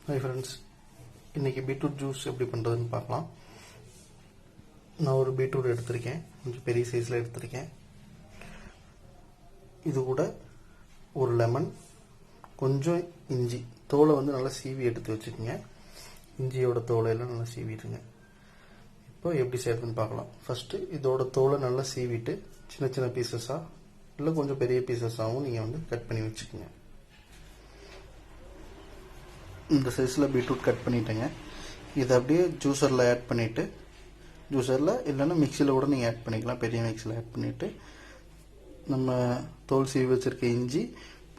Hi friends, இன்னைக்கு beetroot juice எப்படி பண்ணுறதுன்னு பார்க்கலாம். நான் ஒரு பீட்ரூட் எடுத்திருக்கேன், கொஞ்சம் பெரிய சைஸில் எடுத்திருக்கேன். இது கூட ஒரு லெமன், கொஞ்சம் இஞ்சி, தோலை வந்து நல்லா சீவி எடுத்து வச்சுக்கோங்க. இஞ்சியோட தோலையெல்லாம் நல்லா சீவிடுங்க. இப்போ எப்படி செய்யறதுன்னு பார்க்கலாம். ஃபஸ்ட்டு இதோட தோலை நல்லா சீவிட்டு சின்ன சின்ன பீசஸாக இல்லை கொஞ்சம் பெரிய பீசஸாகவும் நீங்கள் வந்து கட் பண்ணி வச்சுக்கோங்க. இந்த சைஸில் பீட்ரூட் கட் பண்ணிட்டேங்க. இதை அப்படியே ஜூஸரில் ஆட் பண்ணிவிட்டு, ஜூஸரில் இல்லைன்னா மிக்சியில் கூட நீங்கள் ஆட் பண்ணிக்கலாம். பெரிய மிக்சியில் ஆட் பண்ணிவிட்டு நம்ம தோல் சீவி வச்சுருக்க இஞ்சி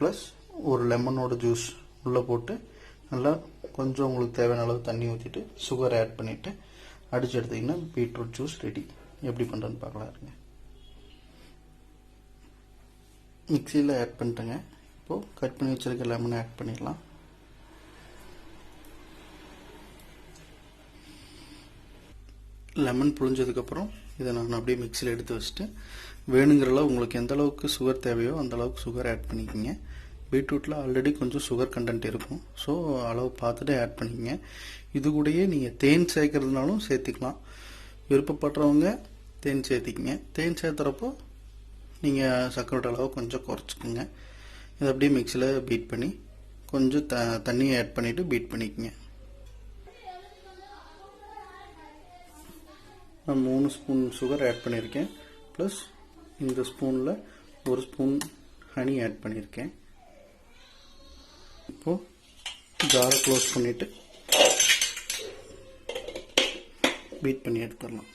ப்ளஸ் ஒரு லெமனோட ஜூஸ் உள்ளே போட்டு நல்லா கொஞ்சம் உங்களுக்கு தேவையான அளவு தண்ணி ஊற்றிட்டு சுகர் ஆட் பண்ணிவிட்டு அடித்து எடுத்திங்கன்னா பீட்ரூட் ஜூஸ் ரெடி. எப்படி பண்ணுறதுன்னு பார்க்கலாம் இருங்க. மிக்சியில் ஆட் பண்ணிட்டேங்க. இப்போது கட் பண்ணி வச்சுருக்க லெமனை ஆட் பண்ணிடலாம். லெமன் புழிஞ்சதுக்கப்புறம் இதை நான் அப்படியே மிக்சியில் எடுத்து வச்சுட்டு வேணுங்கிற அளவு உங்களுக்கு எந்த அளவுக்கு சுகர் தேவையோ அந்த அளவுக்கு சுகர் ஆட் பண்ணிக்கோங்க. பீட்ரூட்டில் ஆல்ரெடி கொஞ்சம் சுகர் கண்டென்ட் இருக்கும், ஸோ அளவு பார்த்துட்டு ஆட் பண்ணிக்கோங்க. இது கூடயே நீங்கள் தேன் சேர்க்கறதுனாலும் சேர்த்துக்கலாம். விருப்பப்படுறவங்க தேன் சேர்த்திக்கங்க. தேன் சேர்த்துறப்போ நீங்கள் சர்க்கரையோட அளவு கொஞ்சம் குறைச்சிக்கோங்க. இதை அப்படியே மிக்சியில் பீட் பண்ணி கொஞ்சம் தண்ணியை ஆட் பண்ணிவிட்டு பீட் பண்ணிக்கோங்க. நான் 3 ஸ்பூன் சுகர் ஆட் பண்ணியிருக்கேன். ப்ளஸ் இந்த ஸ்பூனில் 1 ஸ்பூன் ஹனி ஆட் பண்ணியிருக்கேன். இப்போது ஜாரை க்ளோஸ் பண்ணிவிட்டு பீட் பண்ணி எடுத்துடலாம்.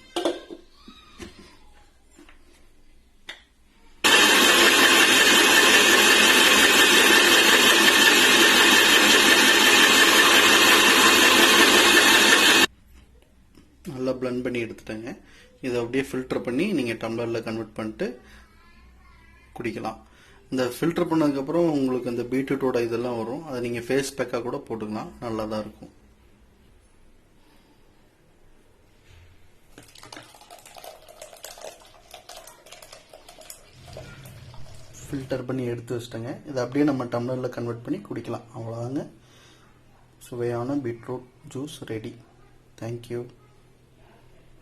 நல்லா பிளெண்ட் பண்ணி எடுத்துட்டேங்க. இதை அப்படியே ஃபில்டர் பண்ணி நீங்கள் டம்ளரில் கன்வெர்ட் பண்ணிட்டு குடிக்கலாம். இந்த ஃபில்டர் பண்ணதுக்கப்புறம் உங்களுக்கு அந்த பீட்ரூட்டோட இதெல்லாம் வரும், அதை நீங்கள் ஃபேஸ் பேக்காக கூட போட்டுக்கலாம், நல்லா தான் இருக்கும். ஃபில்டர் பண்ணி எடுத்து வச்சிட்டேங்க. இதை அப்படியே நம்ம டம்ளரில் கன்வெர்ட் பண்ணி குடிக்கலாம். அவ்வளோதாங்க, சுவையான பீட்ரூட் ஜூஸ் ரெடி. தேங்க்யூ.